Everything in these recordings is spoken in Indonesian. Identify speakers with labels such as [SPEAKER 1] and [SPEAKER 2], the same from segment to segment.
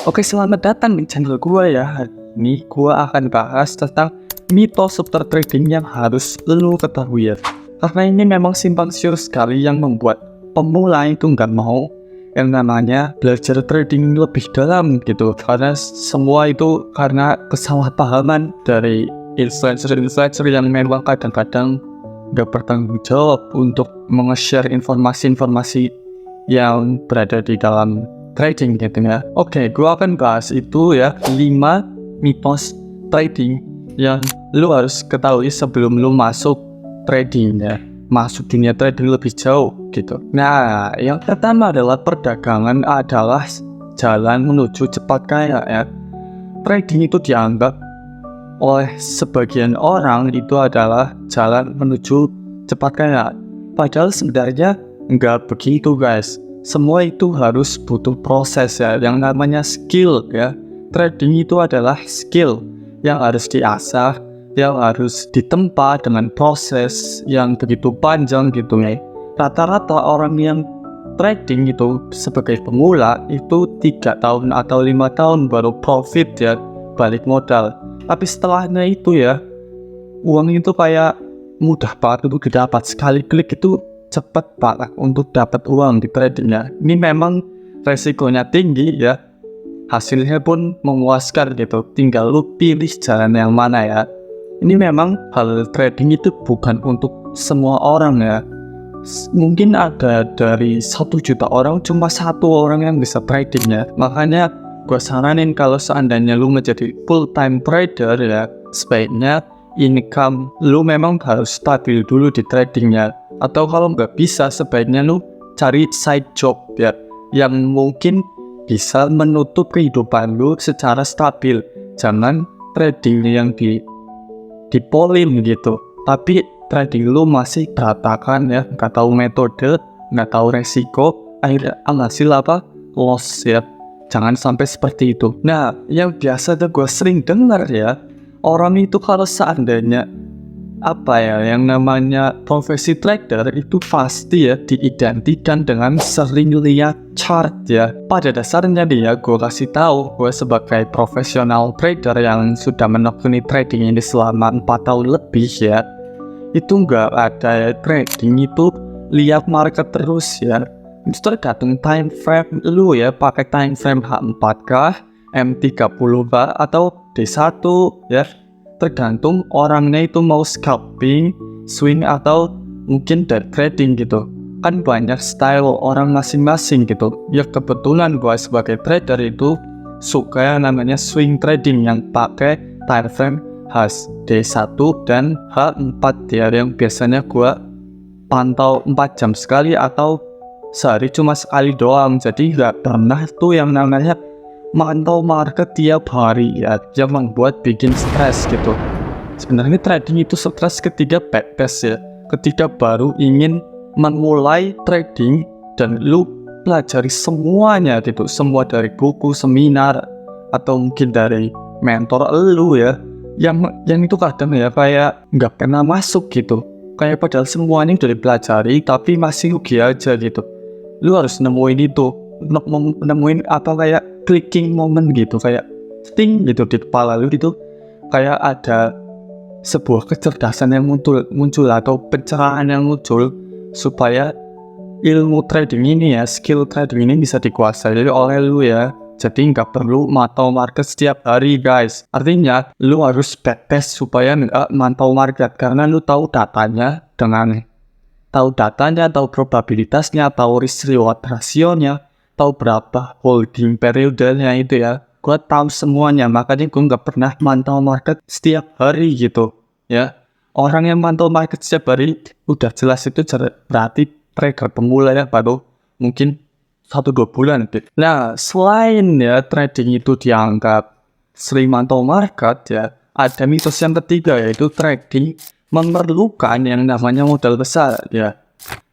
[SPEAKER 1] Oke, selamat datang di channel gua ya. Hari ini gua akan bahas tentang mitos seputar trading yang harus lo ketahui ya. Karena ini memang simpang siur sekali yang membuat pemula itu nggak mau yang namanya belajar trading lebih dalam gitu. Karena semua itu karena kesalahpahaman dari influencer-influencer yang memang kadang-kadang nggak bertanggung jawab untuk meng-share informasi-informasi yang berada di dalam trading gitu ya. Oke, gua akan bahas itu ya, 5 mitos trading yang lu harus ketahui sebelum lu masuk trading ya, masuk dunia trading lebih jauh gitu. Nah, yang pertama adalah perdagangan adalah jalan menuju cepat kaya ya. Trading itu dianggap oleh sebagian orang itu adalah jalan menuju cepat kaya. Padahal sebenarnya nggak begitu guys. Semua itu harus butuh proses ya, yang namanya skill ya. Trading itu adalah skill yang harus diasah, yang harus ditempa dengan proses yang begitu panjang gitu ya. Rata-rata orang yang trading itu sebagai pemula itu 3 tahun atau 5 tahun baru profit ya, balik modal. Tapi setelahnya itu ya, uang itu kayak mudah banget untuk didapat. Sekali klik itu cepat banget untuk dapat uang di tradingnya. Ini memang resikonya tinggi ya, hasilnya pun memuaskan gitu. Tinggal lu pilih jalan yang mana ya. Ini memang hal trading itu bukan untuk semua orang ya. Mungkin ada dari 1 juta orang cuma 1 orang yang bisa trading ya. Makanya gue saranin kalau seandainya lu menjadi full time trader ya, sebaiknya income lu memang harus stabil dulu di tradingnya. Atau kalau nggak bisa, sebaiknya lu cari side job ya, yang mungkin bisa menutup kehidupan lu secara stabil. Jangan trading yang dipolin gitu, tapi trading lu masih berantakan ya, nggak tahu metode, nggak tahu resiko, akhirnya hasil loss ya. Jangan sampai seperti itu. Nah, yang biasa tuh gue sering dengar ya, orang itu kalau seandainya yang namanya profesi trader itu pasti ya diidentikan dengan sering lihat chart ya. Pada dasarnya dia, gue kasih tahu, gue sebagai profesional trader yang sudah menekuni trading ini selama 4 tahun lebih ya, itu nggak ada ya, trading itu lihat market terus ya. Itu tergantung time frame lu ya, pakai time frame H4 kah, M30 kah, atau D1 ya. Tergantung orangnya itu mau scalping, swing, atau mungkin day trading gitu. Kan banyak style orang masing-masing gitu. Ya kebetulan gue sebagai trader itu suka yang namanya swing trading yang pakai time frame D1 dan H4 ya, yang biasanya gue pantau 4 jam sekali atau sehari cuma sekali doang. Jadi gak pernah tuh yang namanya mantau market tiap hari ya, yang membuat bikin stres gitu. Sebenarnya trading itu stres ketika backtest ya, ketika baru ingin memulai trading dan lu pelajari semuanya gitu, semua dari buku, seminar, atau mungkin dari mentor lu ya, yang itu kadang ya kayak nggak pernah masuk gitu, kayak padahal semuanya udah dipelajari tapi masih rugi aja gitu. Lu harus nemuin itu, nemuin kayak clicking moment gitu, kayak sting gitu di kepala lu gitu, kayak ada sebuah kecerdasan yang muncul atau pencerahan yang muncul supaya ilmu trading ini ya, skill trading ini bisa dikuasai oleh lu ya. Jadi nggak perlu mantau market setiap hari guys. Artinya lu harus backtest supaya nggak mantau market, karena lu tahu datanya, tahu probabilitasnya, tahu risk reward rasionya, tahu berapa holding periodenya itu ya. Gue tahu semuanya, makanya gue nggak pernah mantau market setiap hari gitu ya. Orang yang mantau market setiap hari udah jelas itu berarti trader pemula ya, baru mungkin 1-2 bulan gitu. Nah, selain ya trading itu dianggap sering mantau market ya, ada mitos yang ketiga, yaitu trading memerlukan yang namanya modal besar ya.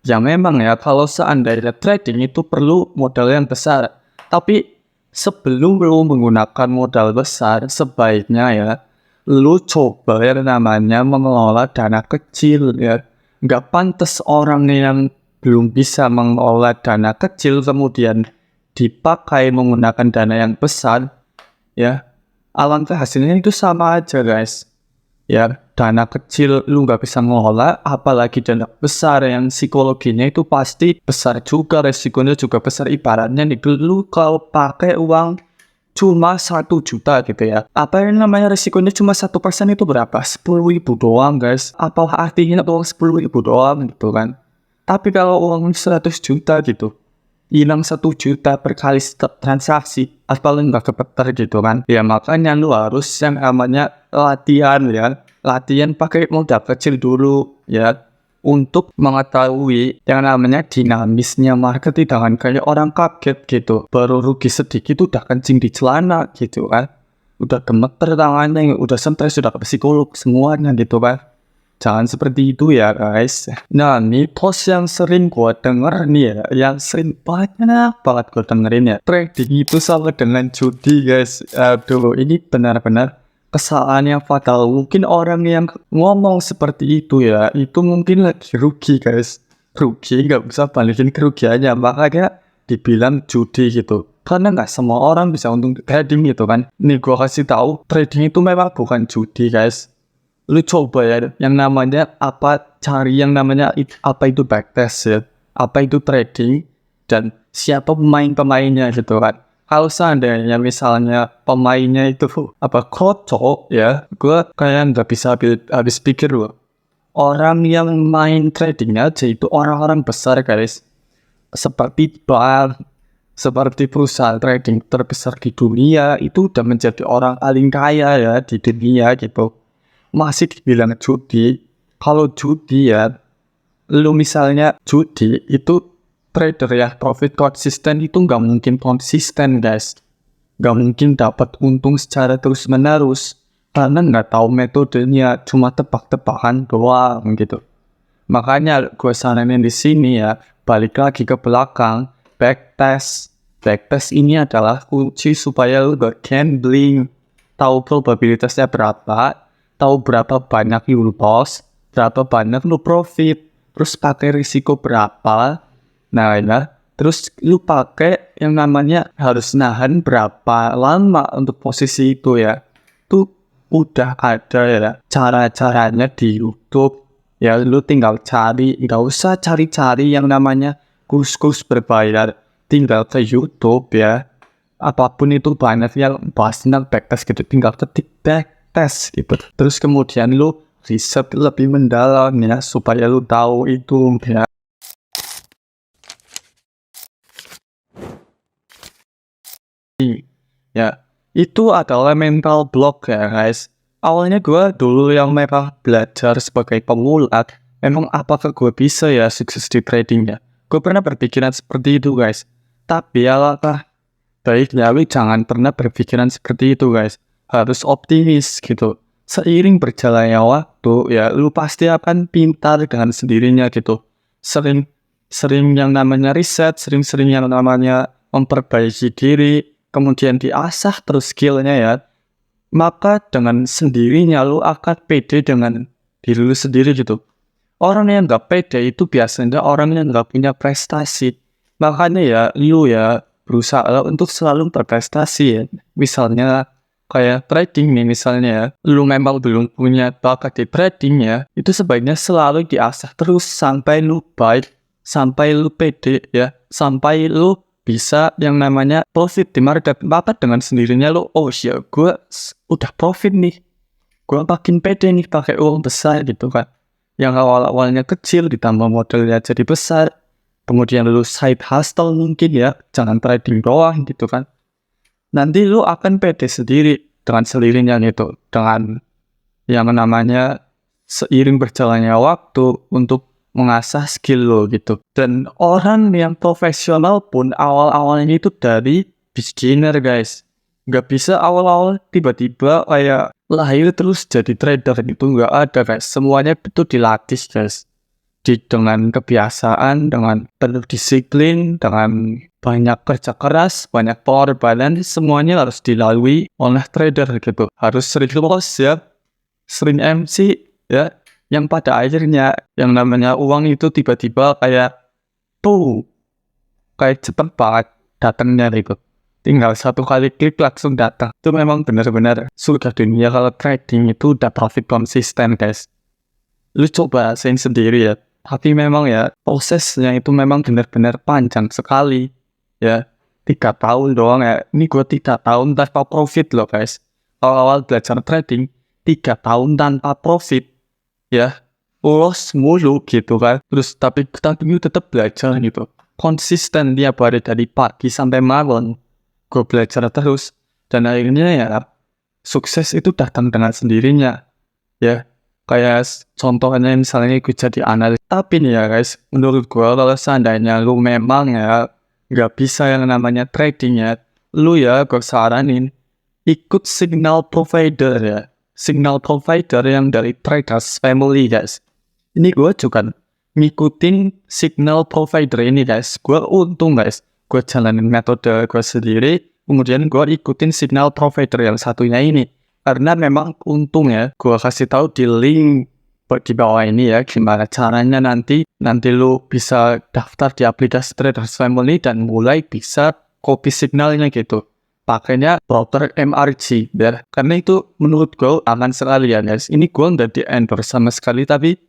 [SPEAKER 1] Ya memang ya, kalau seandainya trading itu perlu modal yang besar, tapi sebelum lu menggunakan modal besar, sebaiknya ya lu coba yang namanya mengelola dana kecil ya. Nggak pantas orang yang belum bisa mengelola dana kecil kemudian dipakai menggunakan dana yang besar, ya, alangkah hasilnya itu sama aja guys. Ya, dana kecil lu nggak bisa ngelola, apalagi dana besar yang psikologinya itu pasti besar juga, resikonya juga besar. Ibaratnya nih, lu kalau pakai uang cuma 1 juta gitu ya, apa yang namanya resikonya cuma 1% itu berapa? 10.000 doang guys. Apa artinya uang 10.000 doang gitu kan? Tapi kalau uang 100 juta gitu, hilang 1 juta per kali setiap transaksi, paling nggak kepeter gitu kan. Ya makanya lu harus yang namanya latihan ya, latihan pakai modal kecil dulu ya, untuk mengetahui yang namanya dinamisnya market. Jangan kayak orang kaget gitu, baru rugi sedikit udah kencing di celana gitu kan, udah gemeter tangannya, udah stres, udah ke psikolog semuanya gitu kan. Jangan seperti itu ya guys. Nah, mitos yang sering gue denger nih ya, yang sering banyak banget gue dengerin ya, trading itu sama dengan judi guys. Aduh, ini benar-benar kesalahan yang fatal. Mungkin orang yang ngomong seperti itu ya, itu mungkin lagi rugi guys. Rugi, nggak bisa balikin kerugiannya, makanya dibilang judi gitu. Karena nggak semua orang bisa untung di trading gitu kan. Nih gue kasih tahu, trading itu memang bukan judi guys. Lu coba ya, yang namanya cari yang namanya apa itu backtest ya, apa itu trading, dan siapa pemain-pemainnya gitu kan. Kalau seandainya misalnya pemainnya itu kocok ya, gue kayak nggak bisa habis pikir loh. Orang yang main tradingnya aja itu orang-orang besar guys, seperti bank, seperti perusahaan trading terbesar di dunia, itu udah menjadi orang paling kaya ya di dunia gitu. Masih dibilang judi. Kalau judi ya, lu misalnya judi itu trader ya, profit konsisten itu nggak mungkin konsisten guys. Nggak mungkin dapat untung secara terus menerus, karena nggak tahu metodenya, cuma tebak-tebakan doang gitu. Makanya gue saranin di sini ya, balik lagi ke belakang, backtest. Backtest ini adalah kunci supaya lu gak gambling, tahu probabilitasnya berapa, tahu berapa banyak lu loss, berapa banyak lu profit, terus pakai risiko berapa. Nah ya, terus lu pakai yang namanya harus nahan berapa lama untuk posisi itu ya. Tuh udah ada ya cara-caranya di YouTube. Ya lu tinggal cari, nggak usah cari-cari yang namanya kurs-kurs berbayar. Tinggal ke YouTube ya. Apapun itu banyak yang bahas tentang backtest gitu, tinggal ketik backtest gitu. Terus kemudian lu riset lebih mendalam ya, supaya lu tahu itu ya. Ya, itu adalah mental block ya guys. Awalnya gue dulu yang memang belajar sebagai pemula, emang apakah gue bisa ya sukses di trading ya? Gue pernah berpikiran seperti itu guys. Tapi alangkah baiknya lu jangan pernah berpikiran seperti itu guys. Harus optimis gitu. Seiring berjalannya waktu ya, lu pasti akan pintar dengan sendirinya gitu. Sering yang namanya riset, sering yang namanya memperbaiki diri, kemudian diasah terus skillnya ya, maka dengan sendirinya lu akan pede dengan diri lu sendiri gitu. Orang yang nggak pede itu biasanya orang yang nggak punya prestasi. Makanya ya, lu ya berusaha untuk selalu berprestasi ya. Misalnya kayak trading nih misalnya ya, lu memang belum punya bakat di trading ya, itu sebaiknya selalu diasah terus sampai lu baik, sampai lu pede ya, sampai lu bisa yang namanya profit di market. Maka dengan sendirinya lu, oh ya gue udah profit nih, gue makin pede nih pakai uang besar gitu kan. Yang awal-awalnya kecil ditambah modalnya jadi besar, kemudian lu side hustle mungkin ya, jangan trading doang gitu kan. Nanti lu akan pede sendiri dengan sendirinya gitu, dengan yang namanya seiring berjalannya waktu untuk mengasah skill lo gitu. Dan orang yang profesional pun awal-awalnya itu dari beginner guys. Nggak bisa awal-awal tiba-tiba kayak lahir terus jadi trader gitu, nggak ada guys. Semuanya itu dilatih guys. Dengan kebiasaan, dengan penuh disiplin, dengan banyak kerja keras, banyak pengorbanan, semuanya harus dilalui oleh trader gitu. Harus sering loss ya, sering MC ya, yang pada akhirnya yang namanya uang itu tiba-tiba kayak tuh, kayak cepet banget datangnya itu. Tinggal satu kali klik langsung datang. Itu memang benar-benar surga dunia kalau trading itu udah profit konsisten, guys. Lu coba rasain sendiri ya. Tapi memang ya prosesnya itu memang benar-benar panjang sekali. Ya 3 tahun doang ya. Ini gue 3 tahun tanpa profit loh, guys. Awal-awal belajar trading 3 tahun tanpa profit. Ya loss mulu gitu kan. Terus tapi tetap belajar gitu. Konsisten tiap hari dari pagi sampai malam. Gue belajar terus. Dan akhirnya ya sukses itu datang dengan sendirinya. Ya kayak contohnya misalnya gue jadi analis. Tapi nih ya guys, menurut gue kalau seandainya lu memang ya nggak bisa yang namanya trading ya, lu ya gue saranin ikut signal provider ya. Signal provider yang dari Traders Family, guys. Ini gue juga ngikutin signal provider ini, guys. Gue untung, guys. Gue jalanin metode gue sendiri, kemudian gue ikutin signal provider yang satunya ini. Karena memang untung ya, gue kasih tahu di link di bawah ini ya, gimana caranya nanti lu bisa daftar di aplikasi Traders Family dan mulai bisa copy signalnya gitu. Pakainya router MRG biar, karena itu menurut gue aman sekali ya guys. Ini gue nggak di endorse sama sekali, tapi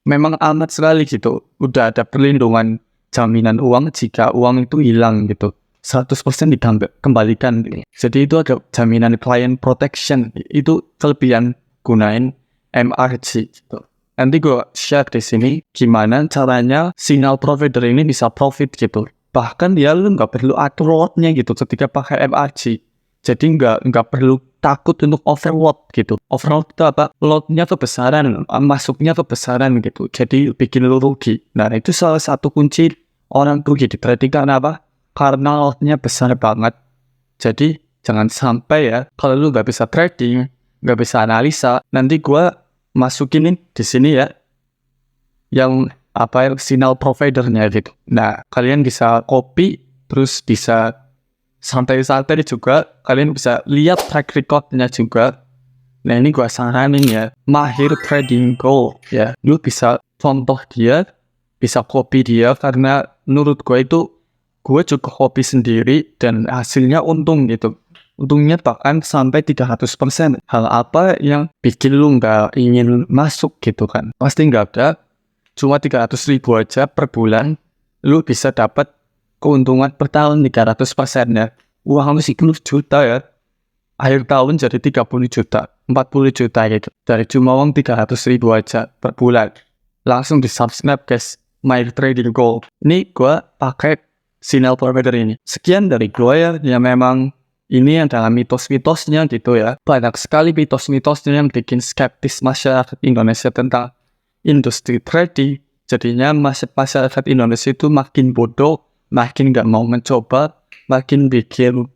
[SPEAKER 1] memang aman sekali gitu. Udah ada perlindungan jaminan uang jika uang itu hilang gitu. 100% dikembalikan. Jadi itu ada jaminan client protection. Itu kelebihan gunain MRG gitu. Nanti gue share di sini gimana caranya signal provider ini bisa profit gitu. Bahkan dia lu nggak perlu atur loadnya gitu ketika pakai MRG. Jadi nggak perlu takut untuk overload gitu. Overload itu apa? Loadnya kebesaran, masuknya kebesaran gitu. Jadi bikin lu rugi. Nah itu salah satu kunci orang rugi di trading karena apa? Karena loadnya besar banget. Jadi jangan sampai ya kalau lu nggak bisa trading, nggak bisa analisa, nanti gua masukin di sini ya yang signal providernya gitu. Nah, kalian bisa copy, terus bisa santai-santai juga, kalian bisa lihat track recordnya juga. Nah, ini gua saranin ya, Mahir Trading Go ya. Lu bisa contoh dia, bisa copy dia, karena menurut gua itu, gua juga copy sendiri, dan hasilnya untung gitu. Untungnya bahkan sampai 300%. Hal apa yang bikin lu nggak ingin masuk gitu kan? Pasti nggak ada. Cuma 300.000 aja per bulan, lu bisa dapat keuntungan per tahun 300% ya. Uang lu 10 juta ya. Akhir tahun jadi 30 juta, 40 juta gitu. Dari cuma uang 300.000 aja per bulan. Langsung di subscribe guys, My Trading Gold. Ini gue pakai signal provider ini. Sekian dari gue ya, yang memang ini adalah mitos-mitosnya gitu ya. Banyak sekali mitos-mitosnya yang bikin skeptis masyarakat Indonesia tentang industri trading. Jadinya masyarakat Indonesia itu makin bodoh, makin gak mau mencoba, makin bikin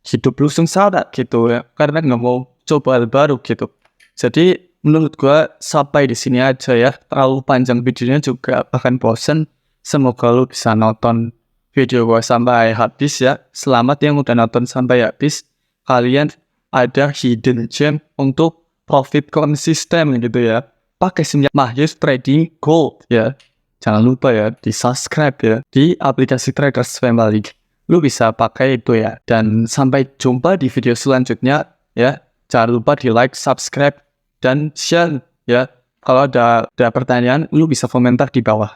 [SPEAKER 1] hidup lu sengsara gitu ya, karena gak mau coba hal baru gitu. Jadi menurut gua sampai di sini aja ya, terlalu panjang videonya juga bahkan bosen. Semoga lu bisa nonton video gua sampai habis ya. Selamat yang udah nonton sampai habis. Kalian ada hidden gem untuk profit konsisten gitu ya. Pakai sinyal Mahir Trading Gold ya. Jangan lupa ya di subscribe ya di aplikasi Traders Family. Lu bisa pakai itu ya. Dan sampai jumpa di video selanjutnya ya. Jangan lupa di like, subscribe, dan share ya. Kalau ada pertanyaan, lu bisa komentar di bawah.